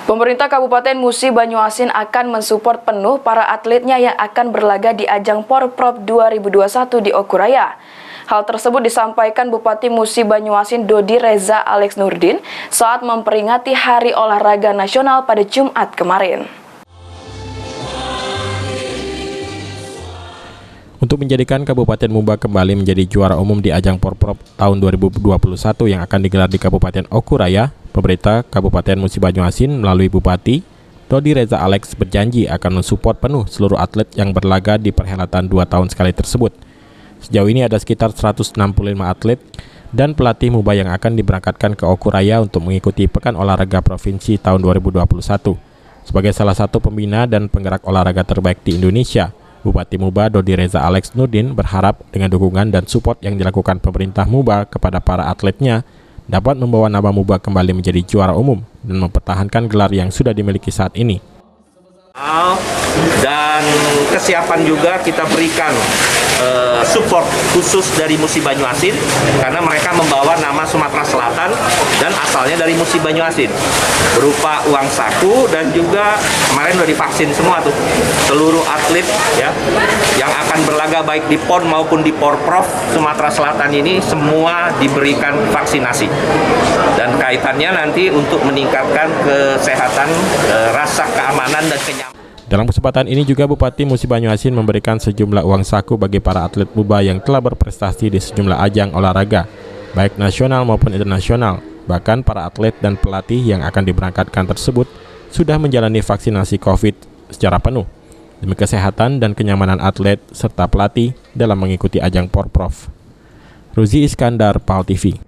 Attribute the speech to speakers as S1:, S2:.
S1: Pemerintah Kabupaten Musi Banyuasin akan mensupport penuh para atletnya yang akan berlaga di ajang Porprov 2021 di Okuraya. Hal tersebut disampaikan Bupati Musi Banyuasin Dodi Reza Alex Nurdin saat memperingati Hari Olahraga Nasional pada Jumat kemarin.
S2: Untuk menjadikan Kabupaten Muba kembali menjadi juara umum di ajang Porprov tahun 2021 yang akan digelar di Kabupaten Okuraya, pemerintah Kabupaten Musi Banyuasin melalui Bupati Dodi Reza Alex berjanji akan mensupport penuh seluruh atlet yang berlaga di perhelatan 2 tahun sekali tersebut. Sejauh ini ada sekitar 165 atlet dan pelatih Muba yang akan diberangkatkan ke Okuraya untuk mengikuti Pekan Olahraga Provinsi tahun 2021. Sebagai salah satu pembina dan penggerak olahraga terbaik di Indonesia, Bupati Muba Dodi Reza Alex Nurdin berharap dengan dukungan dan support yang dilakukan pemerintah Muba kepada para atletnya dapat membawa nama Muba kembali menjadi juara umum dan mempertahankan gelar yang sudah dimiliki saat ini.
S3: Dan kesiapan juga kita berikan support khusus dari Musi Banyuasin karena mereka membawa nama Sumatera Selatan dan asalnya dari Musi Banyuasin berupa uang saku, dan juga kemarin udah divaksin semua tuh seluruh atlet ya yang akan berlaga baik di PON maupun di Porprov Sumatera Selatan ini semua diberikan vaksinasi, dan kaitannya nanti untuk meningkatkan kesehatan, rasa keamanan dan kenyamanan.
S2: Dalam kesempatan ini juga Bupati Musi Banyuasin memberikan sejumlah uang saku bagi para atlet Muba yang telah berprestasi di sejumlah ajang olahraga, baik nasional maupun internasional. Bahkan para atlet dan pelatih yang akan diberangkatkan tersebut sudah menjalani vaksinasi COVID secara penuh, demi kesehatan dan kenyamanan atlet serta pelatih dalam mengikuti ajang Porprov. Ruzi Iskandar, PAL TV.